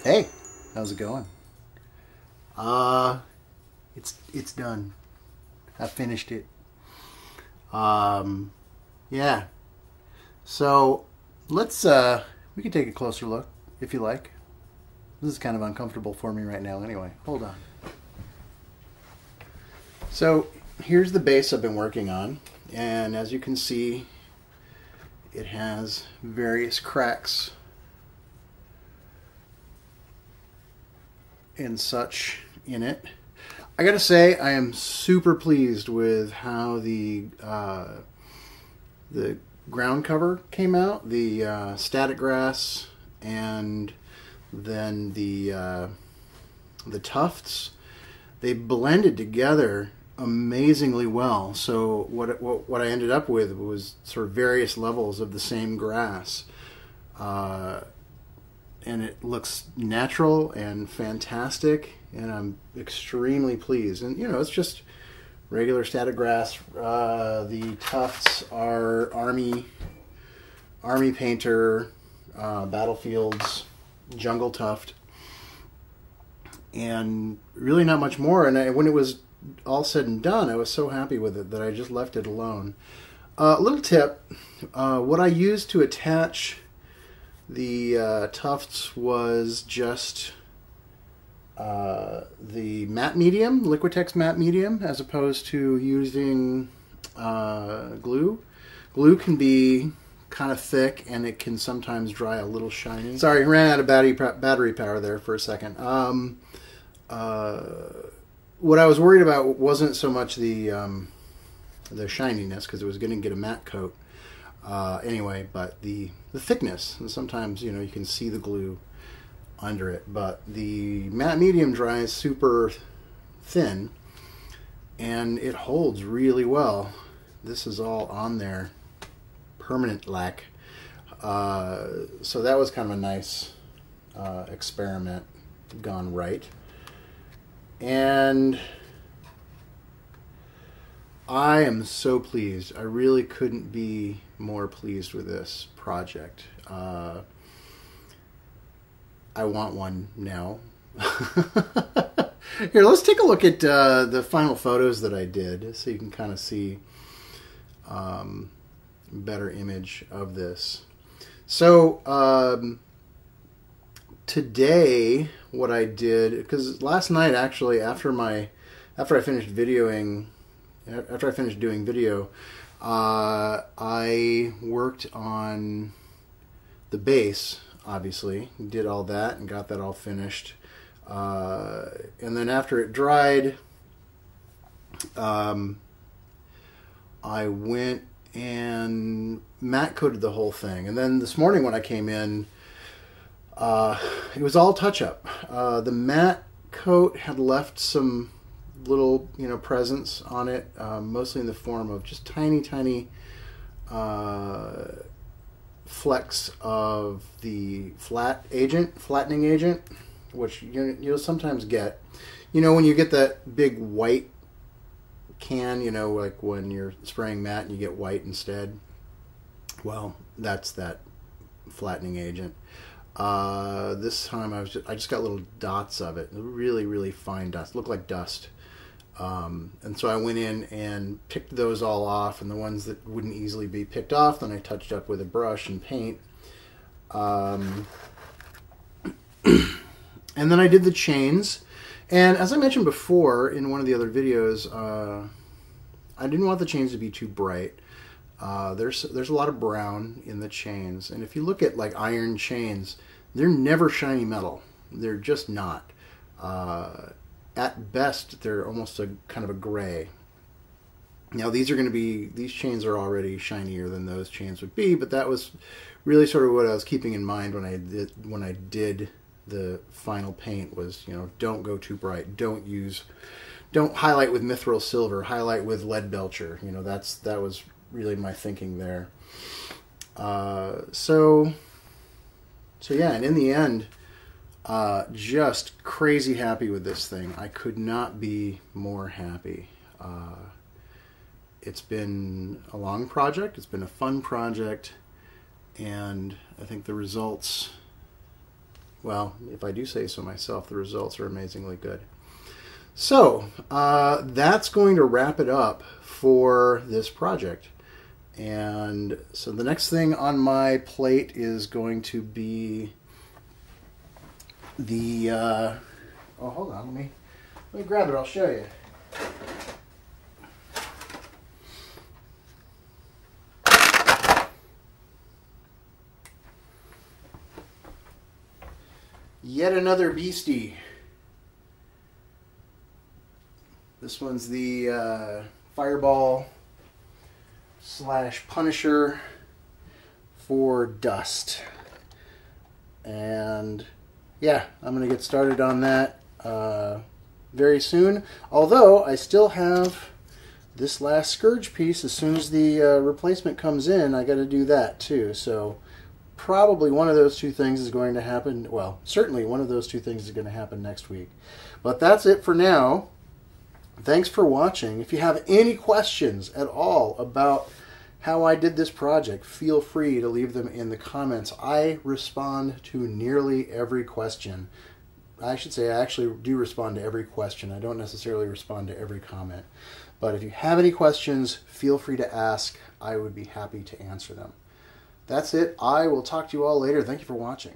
Hey, how's it going? It's done. I finished it. Yeah. So let's we can take a closer look if you like. This is kind of uncomfortable for me right now anyway. Hold on. So here's the base I've been working on, and as you can see, it has various cracks and such in it. I gotta say, I am super pleased with how the ground cover came out, the static grass, and then the tufts. They blended together amazingly well. So what I ended up with was sort of various levels of the same grass. And it looks natural and fantastic, and I'm extremely pleased. And you know, it's just regular static grass. The tufts are Army Painter, Battlefields, Jungle Tuft, and really not much more. And when it was all said and done, I was so happy with it that I just left it alone. Little tip, what I used to attach the tufts was just the matte medium, Liquitex matte medium, as opposed to using glue. Glue can be kind of thick, and it can sometimes dry a little shiny. Sorry, ran out of battery power there for a second. What I was worried about wasn't so much the shininess, because it was going to get a matte coat. Anyway, but the thickness, and sometimes, you know, you can see the glue under it, but the matte medium dries super thin and it holds really well. This is all on there permanent lac, so that was kind of a nice experiment gone right, and I am so pleased. I really couldn't be more pleased with this project. I want one now. Here, let's take a look at the final photos that I did, so you can kind of see better image of this. So today, what I did, because last night actually, after I finished doing video, I worked on the base, obviously, did all that and got that all finished. And then after it dried, I went and matte coated the whole thing. And then this morning when I came in, it was all touch-up. The matte coat had left some little, you know, presence on it, mostly in the form of just tiny flecks of the flattening agent, which you'll sometimes get. You know, when you get that big white can, you know, like when you're spraying matte and you get white instead. Well, that's that flattening agent. This time I just got little dots of it, really fine dots, look like dust. And so I went in and picked those all off, and the ones that wouldn't easily be picked off, then I touched up with a brush and paint. And then I did the chains. And as I mentioned before in one of the other videos, I didn't want the chains to be too bright. There's a lot of brown in the chains, and if you look at like iron chains, they're never shiny metal. They're just not. At best, they're almost a kind of a gray. Now these chains are already shinier than those chains would be, but that was really sort of what I was keeping in mind when I did the final paint. Was, you know, don't go too bright. Don't highlight with mithril silver. Highlight with lead belcher. You know, that was really my thinking there. So yeah, and in the end, just crazy happy with this thing. I could not be more happy. It's been a long project. It's been a fun project, and I think the results well, if I do say so myself, the results are amazingly good. So that's going to wrap it up for this project. And so the next thing on my plate is going to be the oh, hold on, let me grab it, I'll show you. Yet another beastie. This one's the Fireball / Punisher for dust. And yeah, I'm going to get started on that very soon. Although I still have this last Scourge piece. As soon as the replacement comes in, I got to do that too. So probably one of those two things is going to happen. Well, certainly one of those two things is going to happen next week. But that's it for now. Thanks for watching. If you have any questions at all about how I did this project, feel free to leave them in the comments. I respond to nearly every question. I should say I actually do respond to every question. I don't necessarily respond to every comment. But if you have any questions, feel free to ask. I would be happy to answer them. That's it. I will talk to you all later. Thank you for watching.